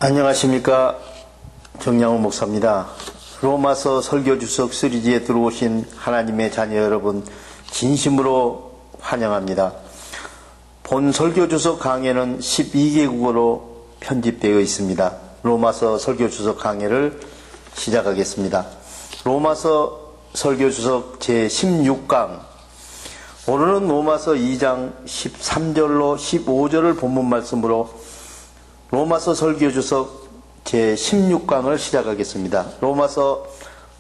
안녕하십니까. 정양호 목사입니다. 로마서 설교주석 시리즈에 들어오신 하나님의 자녀 여러분, 진심으로 환영합니다. 본 설교주석 강해는 12개국어로 편집되어 있습니다. 로마서 설교주석 강해를 시작하겠습니다. 로마서 설교주석 제16강, 오늘은 로마서 2장 13절로 15절을 본문 말씀으로 로마서 설교주석 제16강을 시작하겠습니다. 로마서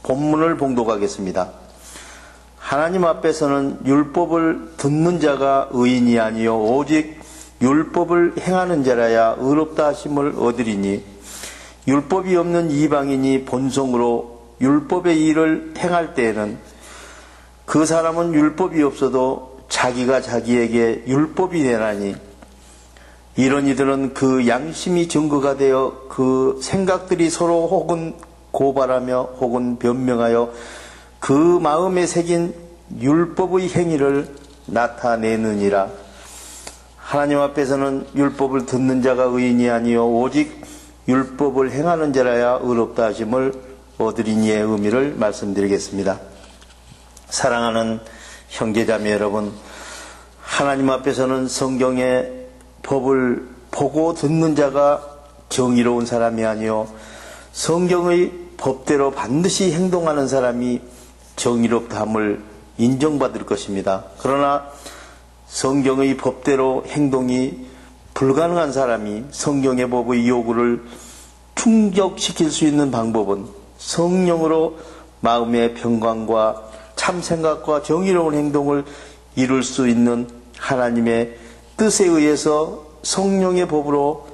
본문을 봉독하겠습니다. 하나님 앞에서는 율법을 듣는 자가 의인이 아니요 오직 율법을 행하는 자라야 의롭다 하심을 얻으리니, 율법이 없는 이방인이 본성으로 율법의 일을 행할 때에는 그 사람은 율법이 없어도 자기가 자기에게 율법이 되나니, 이런 이들은 그 양심이 증거가 되어 그 생각들이 서로 혹은 고발하며 혹은 변명하여 그 마음에 새긴 율법의 행위를 나타내느니라. 하나님 앞에서는 율법을 듣는 자가 의인이 아니요 오직 율법을 행하는 자라야 의롭다 하심을 얻으리니의 의미를 말씀드리겠습니다. 사랑하는 형제자매 여러분, 하나님 앞에서는 성경의 법을 보고 듣는 자가 정의로운 사람이 아니요 성경의 법대로 반드시 행동하는 사람이 정의롭다함을 인정받을 것입니다. 그러나 성경의 법대로 행동이 불가능한 사람이 성경의 법의 요구를 충족시킬 수 있는 방법은 성령으로 마음의 평강과 참 생각과 정의로운 행동을 이룰 수 있는 하나님의 뜻에 의해서 성령의 법으로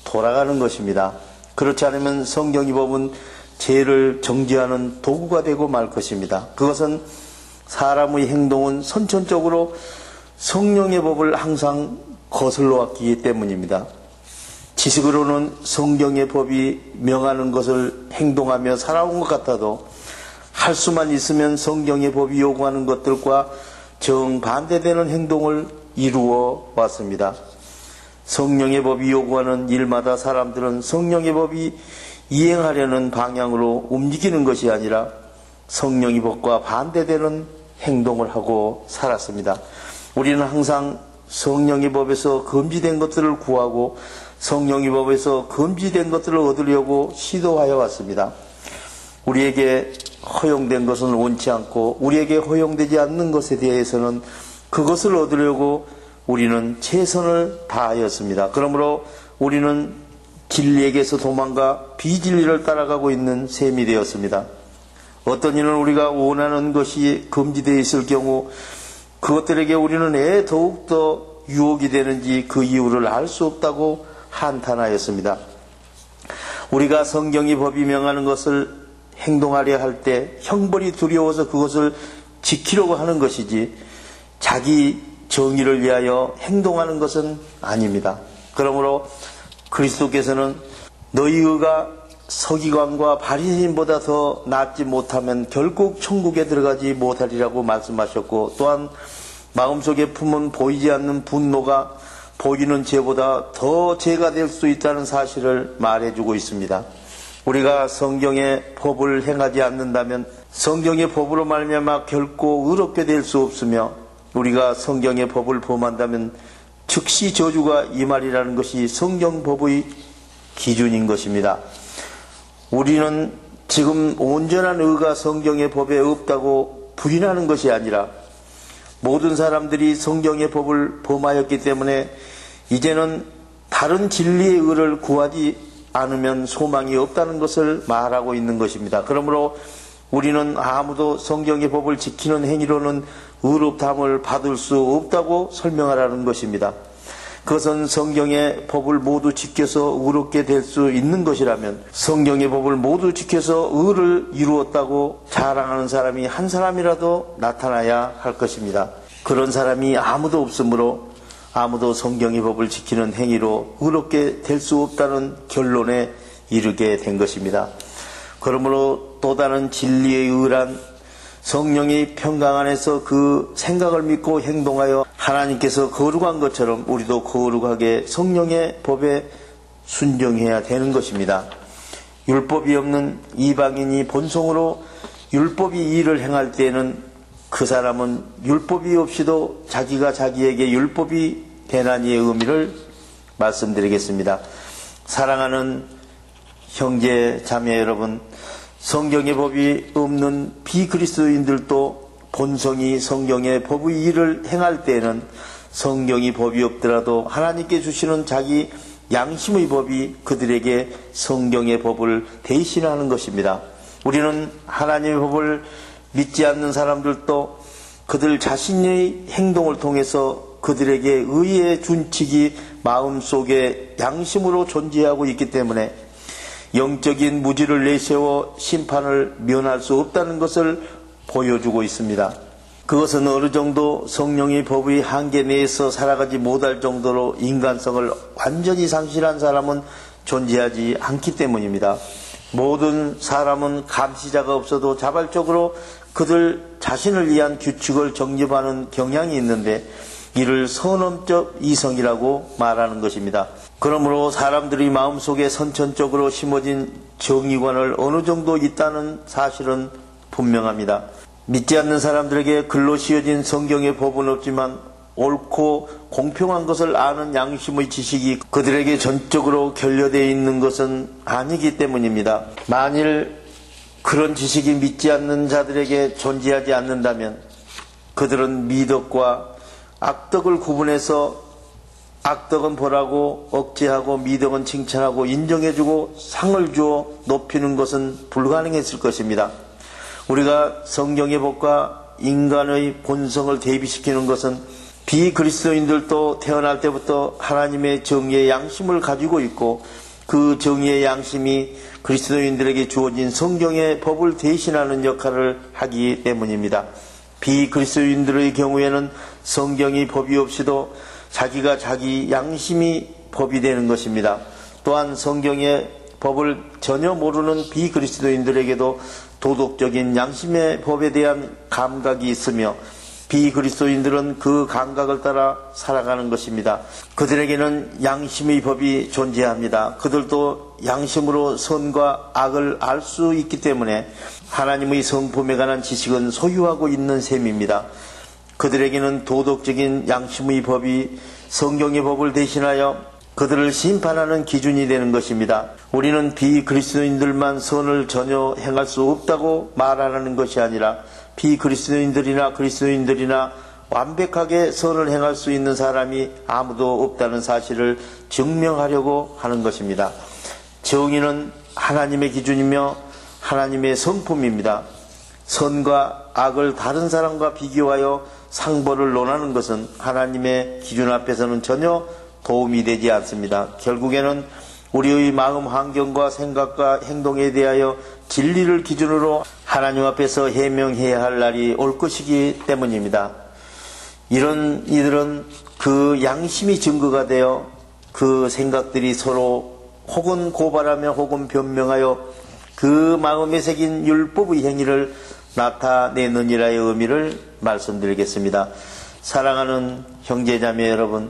돌아가는 것입니다. 그렇지 않으면 성경의 법은 죄를 정죄하는 도구가 되고 말 것입니다. 그것은 사람의 행동은 선천적으로 성령의 법을 항상 거슬러 왔기 때문입니다. 지식으로는 성경의 법이 명하는 것을 행동하며 살아온 것 같아도 할 수만 있으면 성경의 법이 요구하는 것들과 정반대되는 행동을 이루어 왔습니다. 성령의 법이 요구하는 일마다 사람들은 성령의 법이 이행하려는 방향으로 움직이는 것이 아니라 성령의 법과 반대되는 행동을 하고 살았습니다. 우리는 항상 성령의 법에서 금지된 것들을 구하고 성령의 법에서 금지된 것들을 얻으려고 시도하여 왔습니다. 우리에게 허용된 것은 원치 않고 우리에게 허용되지 않는 것에 대해서는 그것을 얻으려고 우리는 최선을 다하였습니다. 그러므로 우리는 진리에게서 도망가 비진리를 따라가고 있는 셈이 되었습니다. 어떤 이는 우리가 원하는 것이 금지되어 있을 경우 그것들에게 우리는 왜 더욱더 유혹이 되는지 그 이유를 알 수 없다고 한탄하였습니다. 우리가 성경이 법이 명하는 것을 행동하려 할 때 형벌이 두려워서 그것을 지키려고 하는 것이지 자기 정의를 위하여 행동하는 것은 아닙니다. 그러므로 그리스도께서는 너희 의가 서기관과 바리새인보다 더 낫지 못하면 결국 천국에 들어가지 못하리라고 말씀하셨고, 또한 마음속에 품은 보이지 않는 분노가 보이는 죄보다 더 죄가 될 수 있다는 사실을 말해주고 있습니다. 우리가 성경의 법을 행하지 않는다면 성경의 법으로 말미암아 결코 의롭게 될 수 없으며, 우리가 성경의 법을 범한다면 즉시 저주가 임하리라는 것이 성경법의 기준인 것입니다. 우리는 지금 온전한 의가 성경의 법에 없다고 부인하는 것이 아니라 모든 사람들이 성경의 법을 범하였기 때문에 이제는 다른 진리의 의를 구하지 않으면 소망이 없다는 것을 말하고 있는 것입니다. 그러므로 우리는 아무도 성경의 법을 지키는 행위로는 의롭다함을 받을 수 없다고 설명하라는 것입니다. 그것은 성경의 법을 모두 지켜서 의롭게 될 수 있는 것이라면 성경의 법을 모두 지켜서 의를 이루었다고 자랑하는 사람이 한 사람이라도 나타나야 할 것입니다. 그런 사람이 아무도 없으므로 아무도 성경의 법을 지키는 행위로 의롭게 될 수 없다는 결론에 이르게 된 것입니다. 그러므로 또 다른 진리의 의란 성령이 평강 안에서 그 생각을 믿고 행동하여 하나님께서 거룩한 것처럼 우리도 거룩하게 성령의 법에 순종해야 되는 것입니다. 율법이 없는 이방인이 본성으로 율법이 일을 행할 때에는 그 사람은 율법이 없이도 자기가 자기에게 율법이 되나니의 의미를 말씀드리겠습니다. 사랑하는 형제 자매 여러분, 성경의 법이 없는 비그리스도인들도 본성이 성경의 법의 일을 행할 때에는 성경이 법이 없더라도 하나님께 주시는 자기 양심의 법이 그들에게 성경의 법을 대신하는 것입니다. 우리는 하나님의 법을 믿지 않는 사람들도 그들 자신의 행동을 통해서 그들에게 의의 준칙이 마음속에 양심으로 존재하고 있기 때문에 영적인 무지를 내세워 심판을 면할 수 없다는 것을 보여주고 있습니다. 그것은 어느 정도 성령의 법의 한계 내에서 살아가지 못할 정도로 인간성을 완전히 상실한 사람은 존재하지 않기 때문입니다. 모든 사람은 감시자가 없어도 자발적으로 그들 자신을 위한 규칙을 정립하는 경향이 있는데 이를 선언적 이성이라고 말하는 것입니다. 그러므로 사람들이 마음속에 선천적으로 심어진 정의관을 어느 정도 있다는 사실은 분명합니다. 믿지 않는 사람들에게 글로 씌어진 성경의 법은 없지만 옳고 공평한 것을 아는 양심의 지식이 그들에게 전적으로 결여되어 있는 것은 아니기 때문입니다. 만일 그런 지식이 믿지 않는 자들에게 존재하지 않는다면 그들은 미덕과 악덕을 구분해서 악덕은 벌하고 억제하고 미덕은 칭찬하고 인정해주고 상을 주어 높이는 것은 불가능했을 것입니다. 우리가 성경의 법과 인간의 본성을 대비시키는 것은 비그리스도인들도 태어날 때부터 하나님의 정의의 양심을 가지고 있고 그 정의의 양심이 그리스도인들에게 주어진 성경의 법을 대신하는 역할을 하기 때문입니다. 비그리스도인들의 경우에는 성경이 법이 없이도 자기가 자기 양심이 법이 되는 것입니다. 또한 성경의 법을 전혀 모르는 비그리스도인들에게도 도덕적인 양심의 법에 대한 감각이 있으며 비그리스도인들은 그 감각을 따라 살아가는 것입니다. 그들에게는 양심의 법이 존재합니다. 그들도 양심으로 선과 악을 알 수 있기 때문에 하나님의 성품에 관한 지식은 소유하고 있는 셈입니다. 그들에게는 도덕적인 양심의 법이 성경의 법을 대신하여 그들을 심판하는 기준이 되는 것입니다. 우리는 비그리스도인들만 선을 전혀 행할 수 없다고 말하는 것이 아니라 비그리스도인들이나 그리스도인들이나 완벽하게 선을 행할 수 있는 사람이 아무도 없다는 사실을 증명하려고 하는 것입니다. 정의는 하나님의 기준이며 하나님의 성품입니다. 선과 악을 다른 사람과 비교하여 상벌을 논하는 것은 하나님의 기준 앞에서는 전혀 도움이 되지 않습니다. 결국에는 우리의 마음 환경과 생각과 행동에 대하여 진리를 기준으로 하나님 앞에서 해명해야 할 날이 올 것이기 때문입니다. 이런 이들은 그 양심이 증거가 되어 그 생각들이 서로 혹은 고발하며 혹은 변명하여 그 마음에 새긴 율법의 행위를 나타내느니라의 의미를 말씀드리겠습니다. 사랑하는 형제자매 여러분,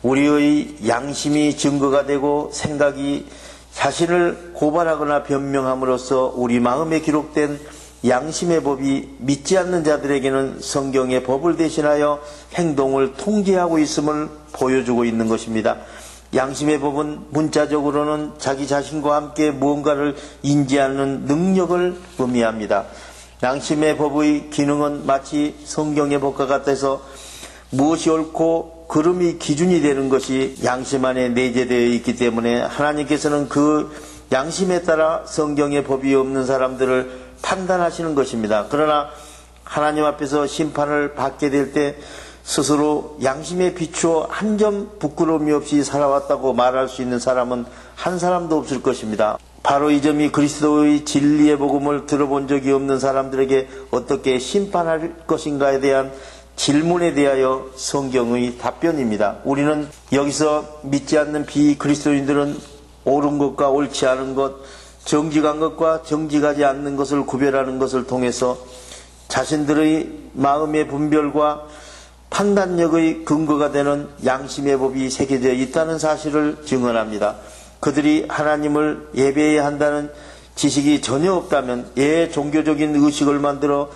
우리의 양심이 증거가 되고 생각이 자신을 고발하거나 변명함으로써 우리 마음에 기록된 양심의 법이 믿지 않는 자들에게는 성경의 법을 대신하여 행동을 통제하고 있음을 보여주고 있는 것입니다. 양심의 법은 문자적으로는 자기 자신과 함께 무언가를 인지하는 능력을 의미합니다. 양심의 법의 기능은 마치 성경의 법과 같아서 무엇이 옳고 그름이 기준이 되는 것이 양심 안에 내재되어 있기 때문에 하나님께서는 그 양심에 따라 성경의 법이 없는 사람들을 판단하시는 것입니다. 그러나 하나님 앞에서 심판을 받게 될 때 스스로 양심에 비추어 한 점 부끄러움이 없이 살아왔다고 말할 수 있는 사람은 한 사람도 없을 것입니다. 바로 이 점이 그리스도의 진리의 복음을 들어본 적이 없는 사람들에게 어떻게 심판할 것인가에 대한 질문에 대하여 성경의 답변입니다. 우리는 여기서 믿지 않는 비그리스도인들은 옳은 것과 옳지 않은 것, 정직한 것과 정직하지 않는 것을 구별하는 것을 통해서 자신들의 마음의 분별과 판단력의 근거가 되는 양심의 법이 새겨져 있다는 사실을 증언합니다. 그들이 하나님을 예배해야 한다는 지식이 전혀 없다면 종교적인 의식을 만들어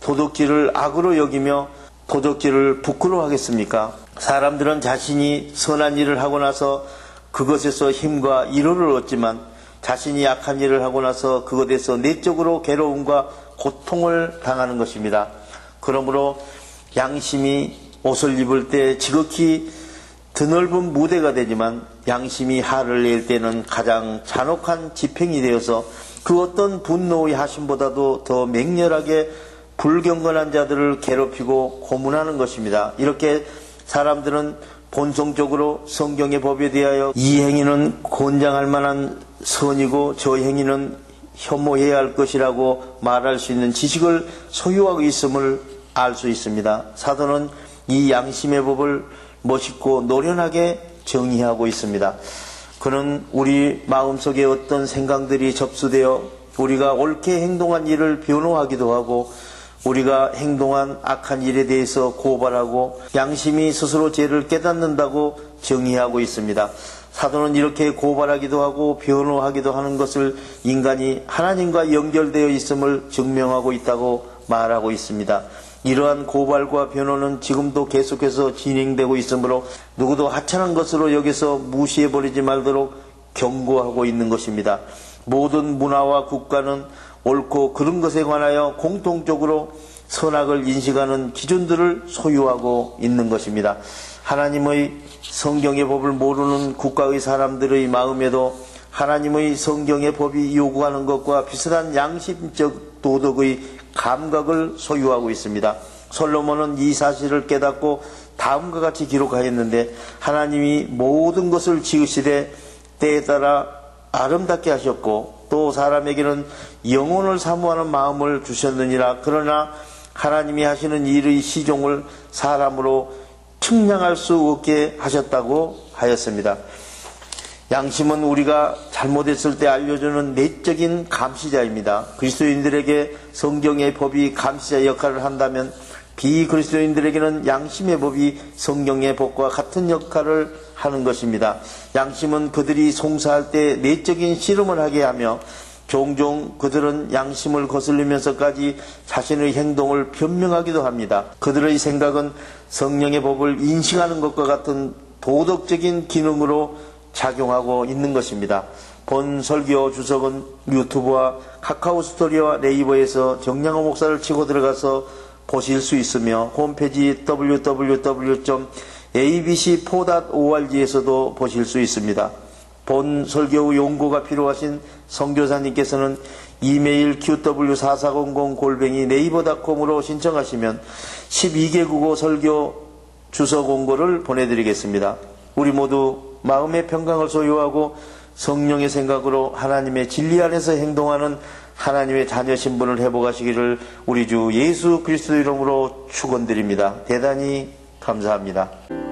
도덕질을 악으로 여기며 도덕질을 부끄러워하겠습니까? 사람들은 자신이 선한 일을 하고 나서 그것에서 힘과 위로를 얻지만 자신이 악한 일을 하고 나서 그것에서 내적으로 괴로움과 고통을 당하는 것입니다. 그러므로 양심이 옷을 입을 때 지극히 드넓은 무대가 되지만 양심이 화를 낼 때는 가장 잔혹한 지팽이 되어서 그 어떤 분노의 하심보다도 더 맹렬하게 불경건한 자들을 괴롭히고 고문하는 것입니다. 이렇게 사람들은 본성적으로 성경의 법에 대하여 이 행위는 권장할 만한 선이고 저 행위는 혐오해야 할 것이라고 말할 수 있는 지식을 소유하고 있음을 알 수 있습니다. 사도는 이 양심의 법을 멋있고 노련하게 정의하고 있습니다. 그는 우리 마음속에 어떤 생각들이 접수되어 우리가 옳게 행동한 일을 변호하기도 하고 우리가 행동한 악한 일에 대해서 고발하고 양심이 스스로 죄를 깨닫는다고 정의하고 있습니다. 사도는 이렇게 고발하기도 하고 변호하기도 하는 것을 인간이 하나님과 연결되어 있음을 증명하고 있다고 말하고 있습니다. 이러한 고발과 변호는 지금도 계속해서 진행되고 있으므로 누구도 하찮은 것으로 여기서 무시해버리지 말도록 경고하고 있는 것입니다. 모든 문화와 국가는 옳고 그른 것에 관하여 공통적으로 선악을 인식하는 기준들을 소유하고 있는 것입니다. 하나님의 성경의 법을 모르는 국가의 사람들의 마음에도 하나님의 성경의 법이 요구하는 것과 비슷한 양심적 도덕의 감각을 소유하고 있습니다. 솔로몬은 이 사실을 깨닫고 다음과 같이 기록하였는데 하나님이 모든 것을 지으시되 때에 따라 아름답게 하셨고 또 사람에게는 영혼을 사모하는 마음을 주셨느니라. 그러나 하나님이 하시는 일의 시종을 사람으로 측량할 수 없게 하셨다고 하였습니다. 양심은 우리가 잘못했을 때 알려주는 내적인 감시자입니다. 그리스도인들에게 성경의 법이 감시자 역할을 한다면 비그리스도인들에게는 양심의 법이 성경의 법과 같은 역할을 하는 것입니다. 양심은 그들이 송사할 때 내적인 씨름을 하게 하며 종종 그들은 양심을 거슬리면서까지 자신의 행동을 변명하기도 합니다. 그들의 생각은 성령의 법을 인식하는 것과 같은 도덕적인 기능으로 작용하고 있는 것입니다. 본 설교 주석은 유튜브와 카카오 스토리와 네이버에서 정량호 목사를 치고 들어가서 보실 수 있으며 홈페이지 www.abc4.org에서도 보실 수 있습니다. 본 설교 용고가 필요하신 선교사님께서는 이메일 qw4400@naver.com으로 신청하시면 12개 국어 설교 주소 공고를 보내드리겠습니다. 우리 모두 마음의 평강을 소유하고 성령의 생각으로 하나님의 진리 안에서 행동하는 하나님의 자녀 신분을 회복하시기를 우리 주 예수 그리스도 이름으로 축원드립니다. 대단히 감사합니다.